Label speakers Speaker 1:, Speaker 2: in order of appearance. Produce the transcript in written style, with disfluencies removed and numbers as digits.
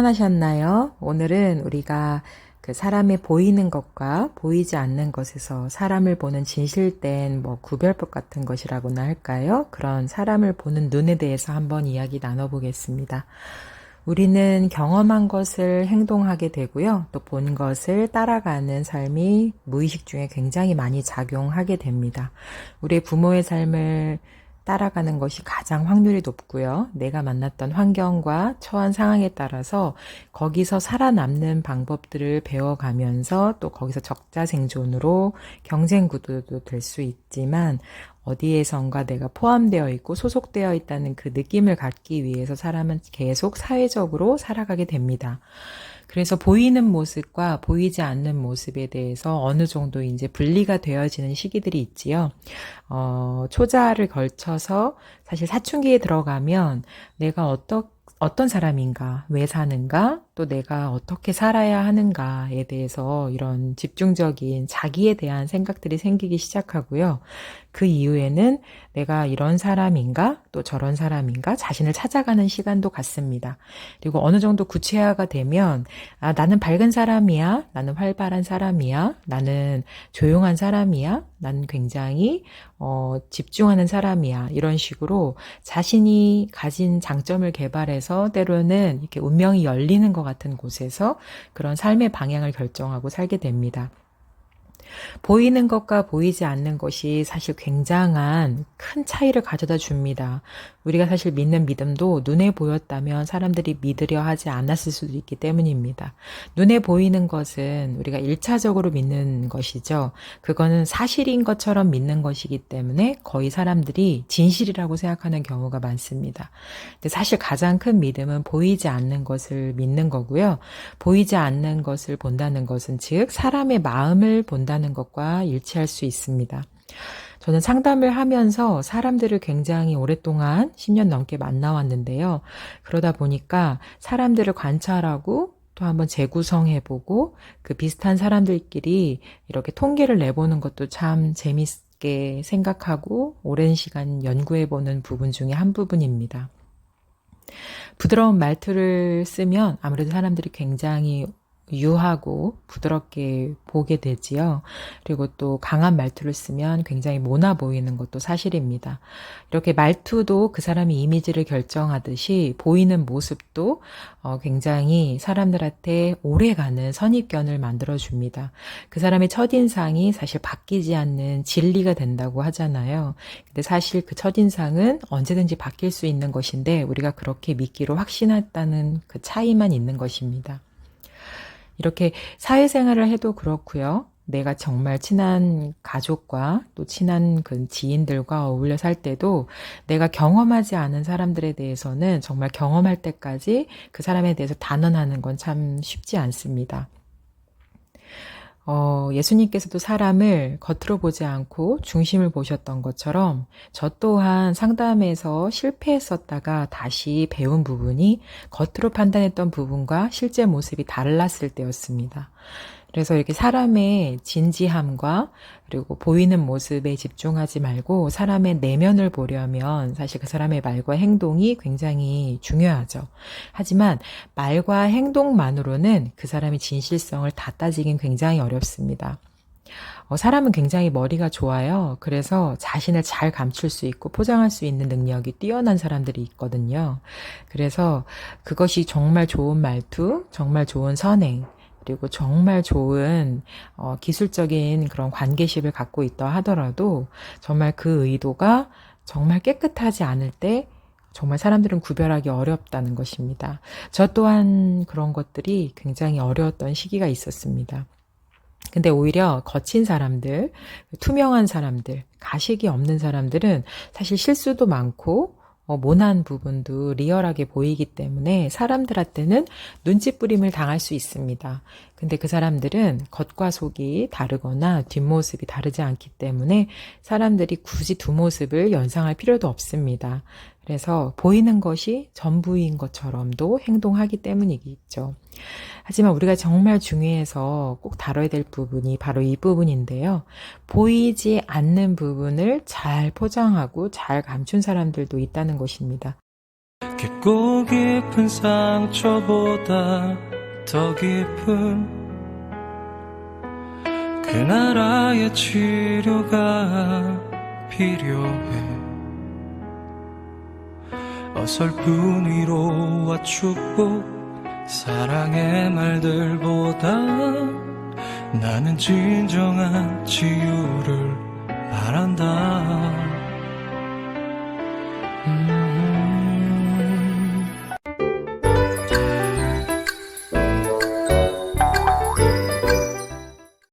Speaker 1: 충전하셨나요? 오늘은 우리가 그 사람의 보이는 것과 보이지 않는 것에서 사람을 보는 진실된 구별법 같은 것이라고나 할까요? 그런 사람을 보는 눈에 대해서 한번 이야기 나눠보겠습니다. 우리는 경험한 것을 행동하게 되고요. 또 본 것을 따라가는 삶이 무의식 중에 굉장히 많이 작용하게 됩니다. 우리의 부모의 삶을 따라가는 것이 가장 확률이 높고요. 내가 만났던 환경과 처한 상황에 따라서 거기서 살아남는 방법들을 배워가면서 또 거기서 적자생존으로 경쟁 구도도 될 수 있지만 어디에선가 내가 포함되어 있고 소속되어 있다는 그 느낌을 갖기 위해서 사람은 계속 사회적으로 살아가게 됩니다. 그래서 보이는 모습과 보이지 않는 모습에 대해서 어느 정도 이제 분리가 되어지는 시기들이 있지요. 초자를 걸쳐서 사실 사춘기에 들어가면 내가 어떤 사람인가, 왜 사는가, 또 내가 어떻게 살아야 하는가에 대해서 이런 집중적인 자기에 대한 생각들이 생기기 시작하고요. 그 이후에는 내가 이런 사람인가, 또 저런 사람인가, 자신을 찾아가는 시간도 갖습니다. 그리고 어느 정도 구체화가 되면, 나는 밝은 사람이야, 나는 활발한 사람이야, 나는 조용한 사람이야, 나는 굉장히 집중하는 사람이야. 이런 식으로 자신이 가진 장점을 개발해서 때로는 이렇게 운명이 열리는 것 같은 곳에서 그런 삶의 방향을 결정하고 살게 됩니다. 보이는 것과 보이지 않는 것이 사실 굉장한 큰 차이를 가져다 줍니다. 우리가 사실 믿는 믿음도 눈에 보였다면 사람들이 믿으려 하지 않았을 수도 있기 때문입니다. 눈에 보이는 것은 우리가 1차적으로 믿는 것이죠. 그거는 사실인 것처럼 믿는 것이기 때문에 거의 사람들이 진실이라고 생각하는 경우가 많습니다. 근데 사실 가장 큰 믿음은 보이지 않는 것을 믿는 거고요. 보이지 않는 것을 본다는 것은 즉 사람의 마음을 본다는 것과 일치할 수 있습니다. 저는 상담을 하면서 사람들을 굉장히 오랫동안 10년 넘게 만나왔는데요. 그러다 보니까 사람들을 관찰하고 또 한번 재구성해보고 그 비슷한 사람들끼리 이렇게 통계를 내보는 것도 참 재밌게 생각하고 오랜 시간 연구해보는 부분 중에 한 부분입니다. 부드러운 말투를 쓰면 아무래도 사람들이 굉장히 유하고 부드럽게 보게 되지요. 그리고 또 강한 말투를 쓰면 굉장히 모나 보이는 것도 사실입니다. 이렇게 말투도 그 사람의 이미지를 결정하듯이 보이는 모습도 굉장히 사람들한테 오래가는 선입견을 만들어줍니다. 그 사람의 첫인상이 사실 바뀌지 않는 진리가 된다고 하잖아요. 근데 사실 그 첫인상은 언제든지 바뀔 수 있는 것인데 우리가 그렇게 믿기로 확신했다는 그 차이만 있는 것입니다. 이렇게 사회생활을 해도 그렇고요. 내가 정말 친한 가족과 또 친한 그 지인들과 어울려 살 때도 내가 경험하지 않은 사람들에 대해서는 정말 경험할 때까지 그 사람에 대해서 단언하는 건 참 쉽지 않습니다. 예수님께서도 사람을 겉으로 보지 않고 중심을 보셨던 것처럼 저 또한 상담에서 실패했었다가 다시 배운 부분이 겉으로 판단했던 부분과 실제 모습이 달랐을 때였습니다. 그래서 이렇게 사람의 진지함과 그리고 보이는 모습에 집중하지 말고 사람의 내면을 보려면 사실 그 사람의 말과 행동이 굉장히 중요하죠. 하지만 말과 행동만으로는 그 사람의 진실성을 다 따지긴 굉장히 어렵습니다. 사람은 굉장히 머리가 좋아요. 그래서 자신을 잘 감출 수 있고 포장할 수 있는 능력이 뛰어난 사람들이 있거든요. 그래서 그것이 정말 좋은 말투, 정말 좋은 선행, 그리고 정말 좋은 기술적인 그런 관계십을 갖고 있다 하더라도 정말 그 의도가 정말 깨끗하지 않을 때 정말 사람들은 구별하기 어렵다는 것입니다. 저 또한 그런 것들이 굉장히 어려웠던 시기가 있었습니다. 근데 오히려 거친 사람들, 투명한 사람들, 가식이 없는 사람들은 사실 실수도 많고 모난 부분도 리얼하게 보이기 때문에 사람들한테는 눈치뿌림을 당할 수 있습니다. 근데 그 사람들은 겉과 속이 다르거나 뒷모습이 다르지 않기 때문에 사람들이 굳이 두 모습을 연상할 필요도 없습니다. 그래서 보이는 것이 전부인 것처럼도 행동하기 때문이겠죠. 하지만 우리가 정말 중요해서 꼭 다뤄야 될 부분이 바로 이 부분인데요. 보이지 않는 부분을 잘 포장하고 잘 감춘 사람들도 있다는 것입니다.
Speaker 2: 깊고 깊은 상처보다 더 깊은 그 나라의 치료가 필요해. 어설픈 위로와 축복, 사랑의 말들보다 나는 진정한 치유를 바란다.